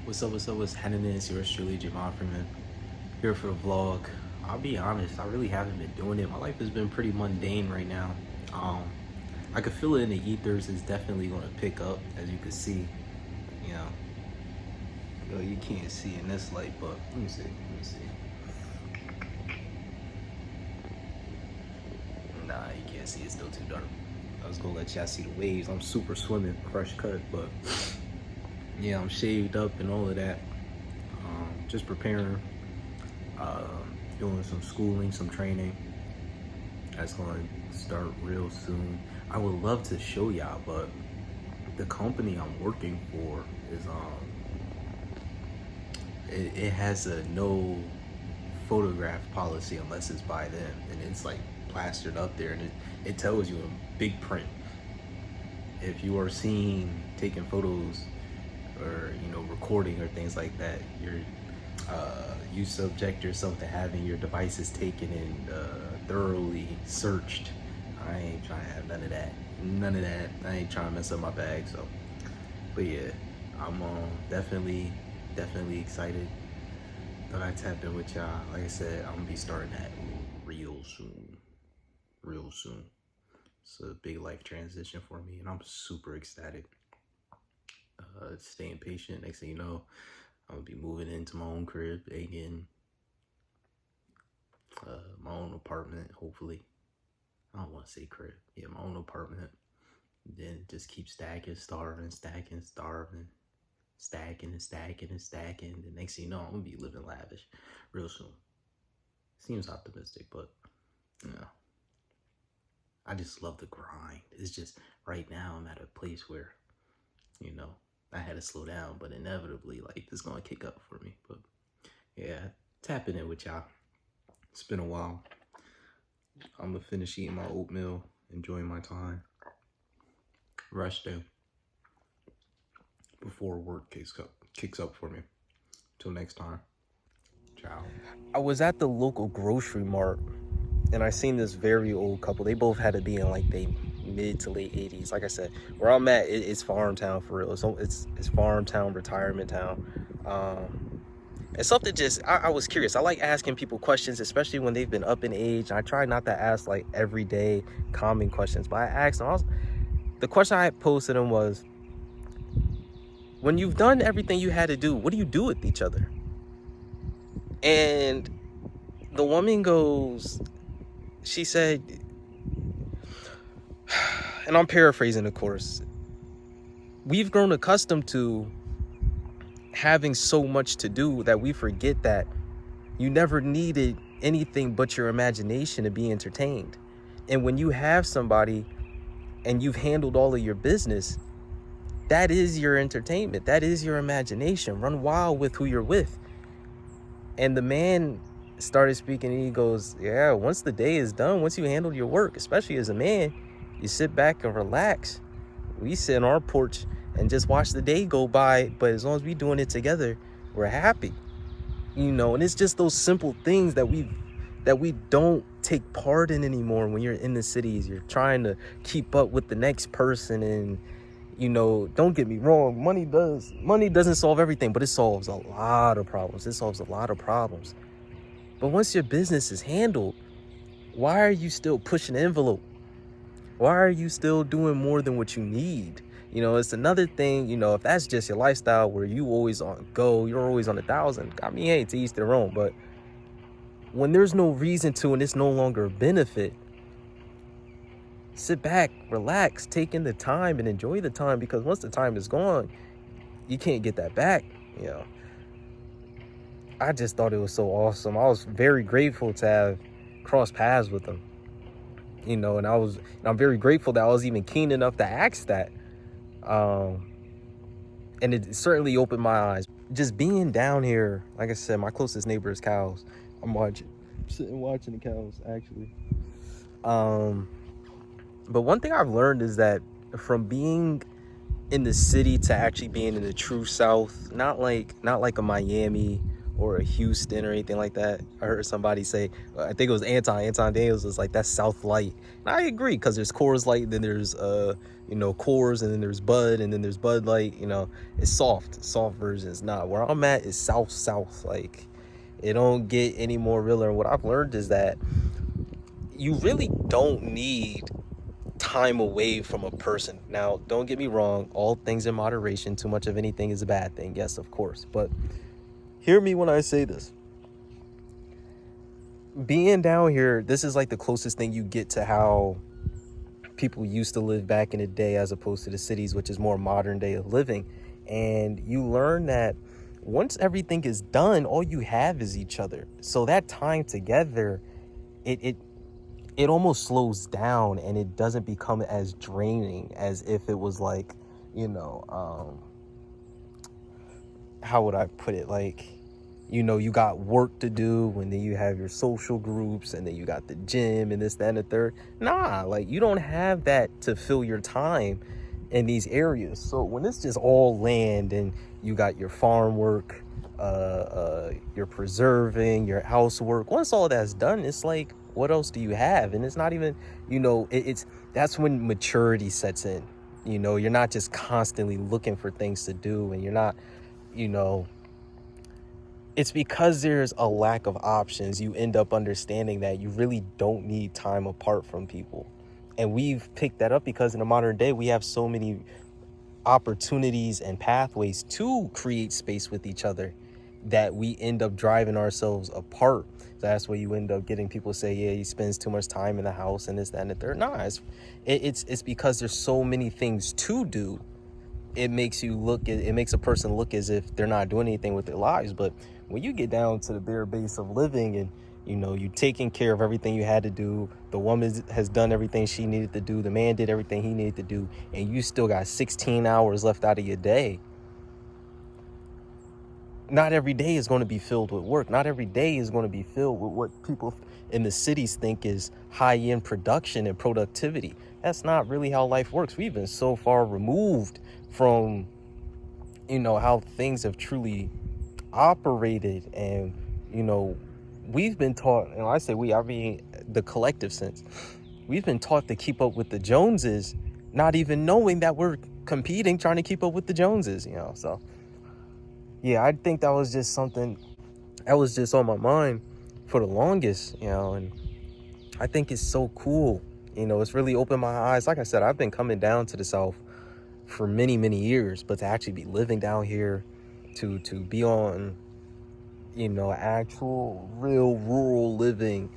What's happening? It's yours truly, Jamal Freeman, here for the vlog. I'll be honest, I really haven't been doing it. My life has been pretty mundane right now. Um, I could feel it in the ethers. It's definitely going to pick up, as you can see. You know, you can't see in this light, but let me see. Nah, you can't see. It's still too dark. I was gonna let y'all see the waves. I'm super swimming, fresh cut, but yeah, I'm shaved up and all of that. Just preparing, uh, doing some schooling, some training. That's going to start real soon. I would love to show y'all, but the company I'm working for is it has a no photograph policy unless it's by them, and it's like plastered up there, and it tells you in big print if you are seen taking photos or recording or things like that, you subject yourself to having your devices taken and thoroughly searched. I ain't trying to have none of that. I ain't trying to mess up my bag. So, but yeah, I'm definitely excited that I tapped in with y'all. Like I said, I'm gonna be starting that real soon. It's a big life transition for me, and I'm super ecstatic. Staying patient. Next thing you know, I'm gonna be moving into my own crib again, my own apartment. Hopefully, I don't want to say crib. Yeah, my own apartment. Then just keep stacking, starving, stacking, starving, stacking and stacking and stacking. The next thing you know, I'm gonna be living lavish real soon. Seems optimistic, but you know, I just love the grind. It's just right now I'm at a place where, I had to slow down, but inevitably, like, it's gonna kick up for me. But yeah, tapping in with y'all. It's been a while. I'm gonna finish eating my oatmeal, enjoying my time, resting before work kicks up for me. Till next time. Ciao. I was at the local grocery mart and I seen this very old couple. They both had to be in like they mid to late 80s. Like I said, where I'm at, it's farm town for real. So it's farm town, retirement town. And something just, I was curious. I like asking people questions, especially when they've been up in age. I try not to ask like everyday common questions, but I asked them, the question I posed to them was, when you've done everything you had to do, what do you do with each other? And the woman goes, she said, and I'm paraphrasing, of course, we've grown accustomed to having so much to do that we forget that you never needed anything but your imagination to be entertained. And when you have somebody and you've handled all of your business, that is your entertainment. That is your imagination. Run wild with who you're with. And the man started speaking and he goes, yeah, once the day is done, once you handle your work, especially as a man, you sit back and relax. We sit on our porch and just watch the day go by. But as long as we're doing it together, we're happy. And it's just those simple things that we don't take part in anymore. When you're in the cities, you're trying to keep up with the next person, and don't get me wrong, money doesn't solve everything, but it solves a lot of problems. But once your business is handled, why are you still pushing the envelope? Why are you still doing more than what you need? It's another thing, if that's just your lifestyle where you always on go, you're always on 1,000. I mean, hey, to each their own. But when there's no reason to and it's no longer a benefit, sit back, relax, take in the time and enjoy the time, because once the time is gone, you can't get that back. I just thought it was so awesome. I was very grateful to have crossed paths with them. And I'm very grateful that I was even keen enough to ask that. And it certainly opened my eyes. Just being down here, like I said, my closest neighbor is cows. I'm sitting watching the cows, actually. But one thing I've learned is that from being in the city to actually being in the true South, not like a Miami or a Houston or anything like that. I heard somebody say, I think it was Anton Daniels was like, that's South Light. And I agree, because there's Coors Light, then there's Coors, and then there's Bud, and then there's Bud Light. It's soft versions. Nah, where I'm at is South. Like, it don't get any more realer. And what I've learned is that you really don't need time away from a person. Now, don't get me wrong, all things in moderation. Too much of anything is a bad thing, yes, of course, but hear me when I say this. Being down here, this is like the closest thing you get to how people used to live back in the day, as opposed to the cities, which is more modern day of living. And you learn that once everything is done, all you have is each other. So that time together, it almost slows down, and it doesn't become as draining as if it was like, how would I put it? Like, you got work to do, and then you have your social groups, and then you got the gym and this, that, and the third. Nah, like, you don't have that to fill your time in these areas. So when it's just all land, and you got your farm work, your preserving, your housework, once all that's done, it's like, what else do you have? And it's not even, that's when maturity sets in. You're not just constantly looking for things to do, and you're not, it's because there's a lack of options. You end up understanding that you really don't need time apart from people. And we've picked that up because in the modern day, we have so many opportunities and pathways to create space with each other that we end up driving ourselves apart. So that's where you end up getting people say, yeah, he spends too much time in the house and this, that, and the third. Nah, it's because there's so many things to do. It makes a person look as if they're not doing anything with their lives. But when you get down to the bare base of living, and you taking care of everything you had to do, the woman has done everything she needed to do, the man did everything he needed to do, and you still got 16 hours left out of your day. Not every day is going to be filled with work. Not every day is going to be filled with what people in the cities think is high-end production and productivity. That's not really how life works. We've been so far removed from, how things have truly operated. And, we've been taught, and I say we, I mean the collective sense, we've been taught to keep up with the Joneses, not even knowing that we're competing, trying to keep up with the Joneses, so. Yeah, I think that was just something that was just on my mind for the longest, and I think it's so cool. It's really opened my eyes. Like I said, I've been coming down to the South for many, many years, but to actually be living down here, to be on, actual, real rural living,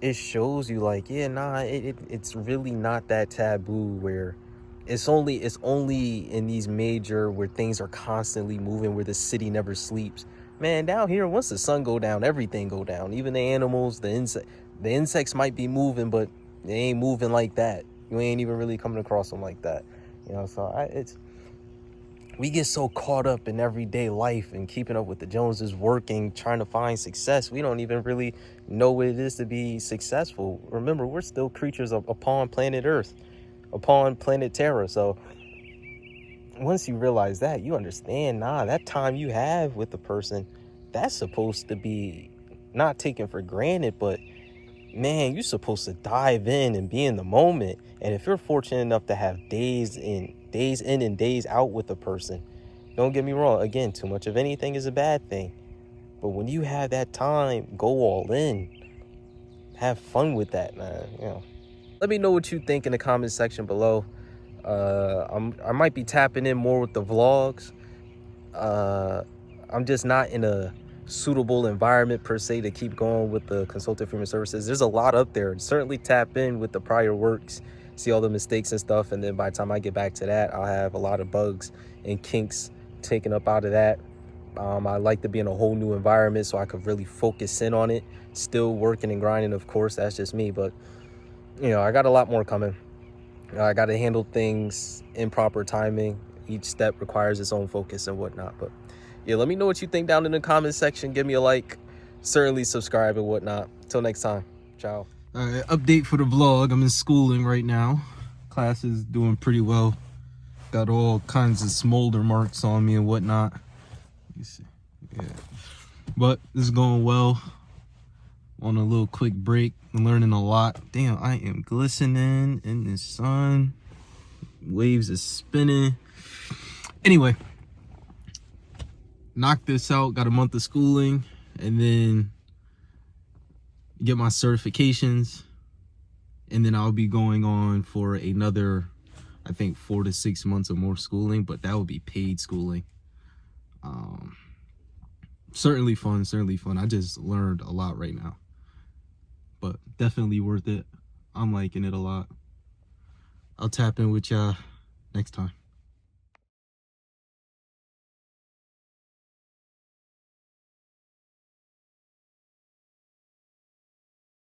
it shows you like, yeah, nah, it's really not that taboo where it's only in these major where things are constantly moving, where the city never sleeps. Man, down here, once the sun go down, everything go down. Even the animals, the insects might be moving, but they ain't moving like that. You ain't even really coming across them like that. So we get so caught up in everyday life and keeping up with the Joneses, working, trying to find success. We don't even really know what it is to be successful. Remember, we're still creatures upon planet Earth, upon planet Terra. So once you realize that, you understand, that time you have with the person, that's supposed to be not taken for granted, but man, you're supposed to dive in and be in the moment. And if you're fortunate enough to have days in and days out with a person, don't get me wrong, again, too much of anything is a bad thing. But when you have that time, go all in. Have fun with that, man. Let me know what you think in the comment section below. I might be tapping in more with the vlogs. I'm just not in a suitable environment per se to keep going with the consultative human services. There's a lot up there. Certainly tap in with the prior works, see all the mistakes and stuff, and then by the time I get back to that, I'll have a lot of bugs and kinks taken up out of that. I like to be in a whole new environment so I could really focus in on it. Still working and grinding, of course, that's just me, but I got a lot more coming. I got to handle things in proper timing. Each step requires its own focus and whatnot. But yeah, let me know what you think down in the comment section. Give me a like, certainly subscribe and whatnot. Till next time, ciao. All right, update for the vlog. I'm in schooling right now. Class is doing pretty well. Got all kinds of smolder marks on me and whatnot. You see. Yeah. But this is going well. On a little quick break. I'm learning a lot. Damn, I am glistening in the sun. Waves is spinning. Anyway, knock this out. Got a month of schooling, and then get my certifications, and then I'll be going on for another, I think, 4 to 6 months of more schooling, but that will be paid schooling. Certainly fun. I just learned a lot right now, but definitely worth it. I'm liking it a lot. I'll tap in with y'all next time.